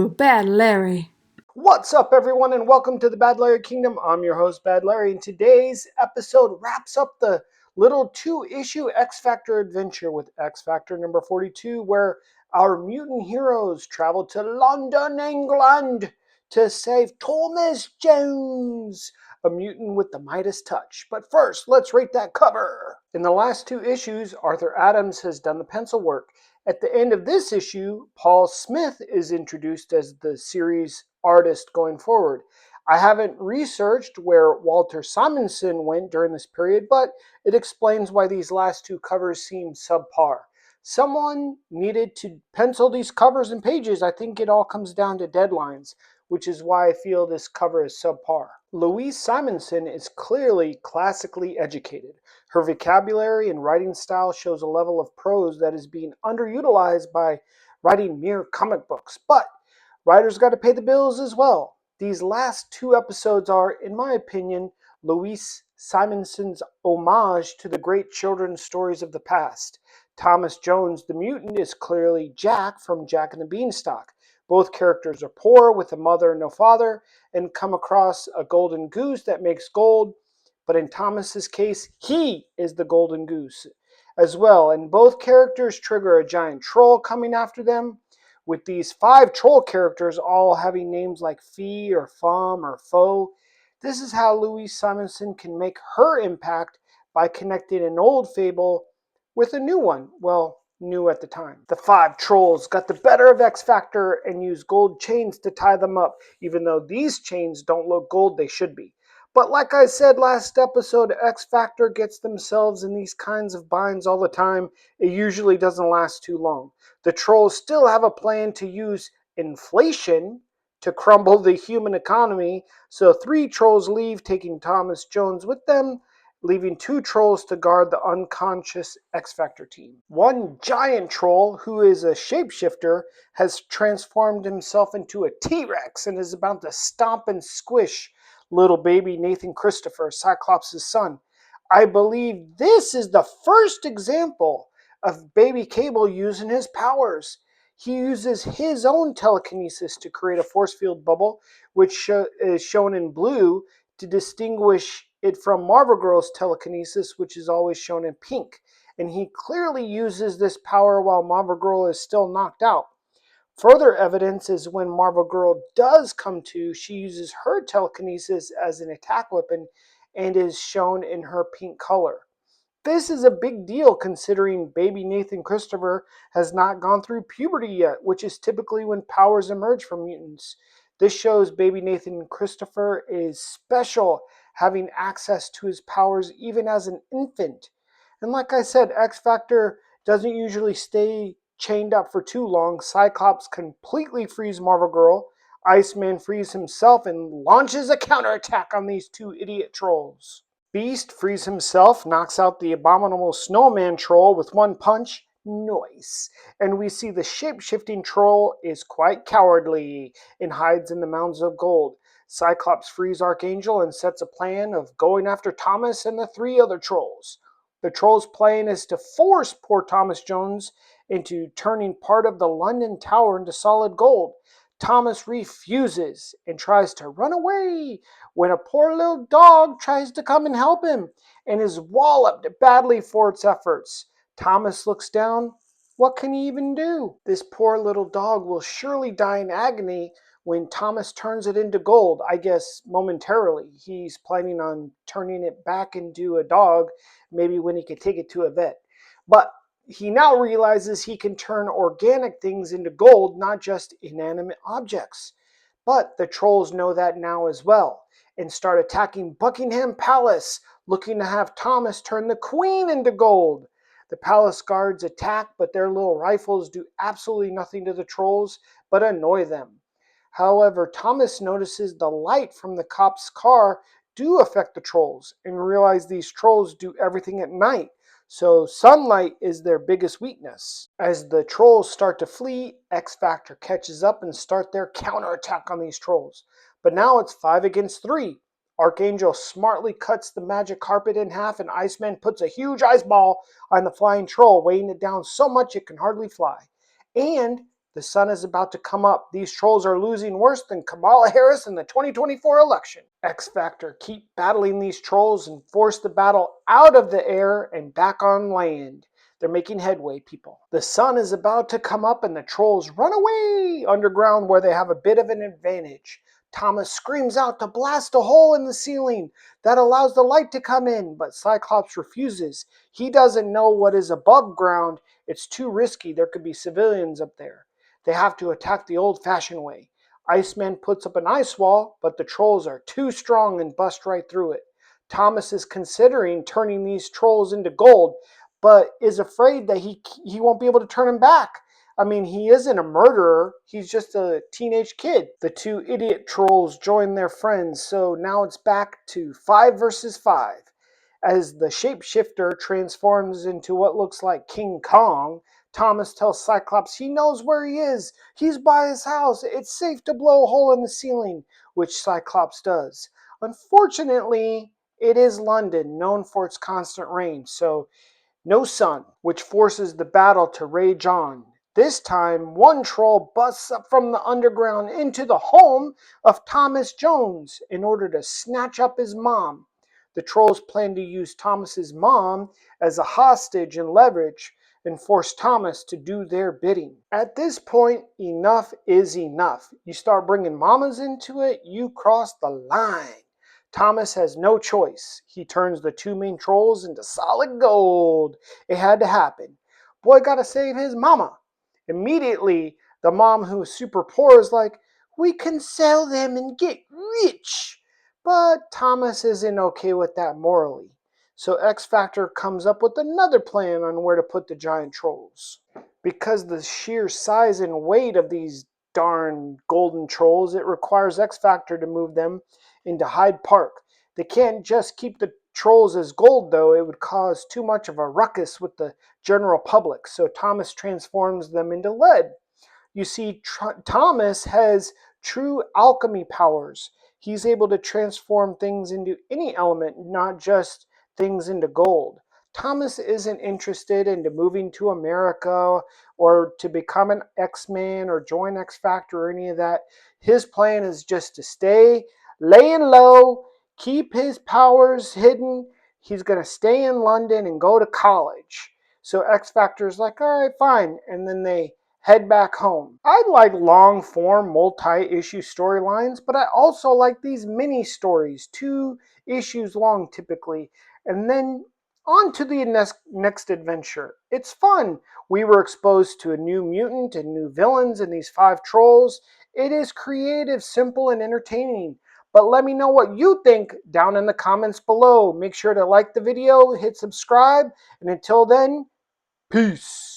to Bad Larry. What's up, everyone, and welcome to the Bad Larry Kingdom. I'm your host, Bad Larry, and today's episode wraps up the little two-issue X Factor adventure with X Factor number 42, where our mutant heroes travel to London, England, to save Thomas Jones, a mutant with the Midas touch. But first, let's rate that cover. In the last two issues, Arthur Adams has done the pencil work. At the end of this issue, Paul Smith is introduced as the series artist going forward. I haven't researched where Walter Simonson went during this period, but it explains why these last two covers seem subpar. Someone needed to pencil these covers and pages. I think it all comes down to deadlines, which is why I feel this cover is subpar. Louise Simonson is clearly classically educated. Her vocabulary and writing style shows a level of prose that is being underutilized by writing mere comic books. But writers got to pay the bills as well. These last two episodes are, in my opinion, Louise Simonson's homage to the great children's stories of the past. Thomas Jones, the mutant, is clearly Jack from Jack and the Beanstalk. Both characters are poor, with a mother and no father, and come across a golden goose that makes gold. But in Thomas's case, he is the golden goose as well. And both characters trigger a giant troll coming after them, with these 5 troll characters all having names like Fee or Fum or Foe. This is how Louise Simonson can make her impact by connecting an old fable with a new one. Well, new at the time. The 5 trolls got the better of X Factor and used gold chains to tie them up, even though these chains don't look gold, they should be. But like I said last episode, X Factor gets themselves in these kinds of binds all the time. It usually doesn't last too long. The trolls still have a plan to use inflation to crumble the human economy, so 3 trolls leave, taking Thomas Jones with them, leaving 2 trolls to guard the unconscious X Factor team. One giant troll, who is a shapeshifter, has transformed himself into a T-Rex and is about to stomp and squish little baby Nathan Christopher, Cyclops' son. I believe this is the first example of Baby Cable using his powers. He uses his own telekinesis to create a force field bubble, which is shown in blue to distinguish it from Marvel Girl's telekinesis, which is always shown in pink. And he clearly uses this power while Marvel Girl is still knocked out. Further evidence is when Marvel Girl does come to, she uses her telekinesis as an attack weapon and is shown in her pink color. This is a big deal considering baby Nathan Christopher has not gone through puberty yet, which is typically when powers emerge from mutants. This shows baby Nathan Christopher is special, having access to his powers even as an infant. And like I said, X Factor doesn't usually stay chained up for too long. Cyclops completely frees Marvel Girl. Iceman frees himself and launches a counterattack on these 2 idiot trolls. Beast frees himself, knocks out the abominable snowman troll with one punch. Nice. And we see the shape-shifting troll is quite cowardly and hides in the mounds of gold. Cyclops frees Archangel and sets a plan of going after Thomas and the 3 other trolls. The trolls' plan is to force poor Thomas Jones into turning part of the London Tower into solid gold. Thomas refuses and tries to run away when a poor little dog tries to come and help him and is walloped badly for its efforts. Thomas looks down. What can he even do? This poor little dog will surely die in agony when Thomas turns it into gold, I guess momentarily. He's planning on turning it back into a dog, maybe when he could take it to a vet. But he now realizes he can turn organic things into gold, not just inanimate objects. But the trolls know that now as well and start attacking Buckingham Palace, looking to have Thomas turn the Queen into gold. The palace guards attack, but their little rifles do absolutely nothing to the trolls but annoy them. However, Thomas notices the light from the cop's car do affect the trolls and realize these trolls do everything at night. So sunlight is their biggest weakness. As the trolls start to flee, X Factor catches up and start their counterattack on these trolls. But now it's 5 against 3. Archangel smartly cuts the magic carpet in half and Iceman puts a huge ice ball on the flying troll, weighing it down so much it can hardly fly. And The sun is about to come up. These trolls are losing worse than Kamala Harris in the 2024 election. X Factor, keep battling these trolls and force the battle out of the air and back on land. They're making headway, people. The sun is about to come up and the trolls run away underground where they have a bit of an advantage. Thomas screams out to blast a hole in the ceiling that allows the light to come in, but Cyclops refuses. He doesn't know what is above ground. It's too risky. There could be civilians up there. They have to attack the old-fashioned way. Iceman puts up an ice wall, but the trolls are too strong and bust right through it. Thomas is considering turning these trolls into gold, but is afraid that he won't be able to turn them back. I mean, he isn't a murderer. He's just a teenage kid. The two idiot trolls join their friends, so now it's back to 5 versus 5. As the shapeshifter transforms into what looks like King Kong, Thomas tells Cyclops he knows where he is. He's by his house. It's safe to blow a hole in the ceiling, which Cyclops does. Unfortunately, it is London, known for its constant rain, so no sun, which forces the battle to rage on. This time, one troll busts up from the underground into the home of Thomas Jones in order to snatch up his mom. The trolls plan to use Thomas's mom as a hostage and leverage and force Thomas to do their bidding. At this point, enough is enough. You start bringing mamas into it, you cross the line. Thomas has no choice. He turns the two main trolls into solid gold. It had to happen. Boy gotta save his mama. Immediately, the mom who is super poor is like, we can sell them and get rich. But Thomas isn't okay with that morally. So X Factor comes up with another plan on where to put the giant trolls. Because the sheer size and weight of these darn golden trolls, it requires X Factor to move them into Hyde Park. They can't just keep the trolls as gold, though. It would cause too much of a ruckus with the general public. So Thomas transforms them into lead. You see, Thomas has true alchemy powers. He's able to transform things into any element, not just things into gold. Thomas isn't interested into moving to America or to become an X-Man or join X Factor or any of that. His plan is just to stay laying low, keep his powers hidden. He's going to stay in London and go to college. So X Factor's like, all right, fine. And then they head back home. I like long form, multi issue storylines, but I also like these mini stories, 2 issues long typically, and then on to the next adventure. It's fun. We were exposed to a new mutant and new villains and these 5 trolls. It is creative, simple, and entertaining. But let me know what you think down in the comments below. Make sure to like the video, hit subscribe, and until then, peace.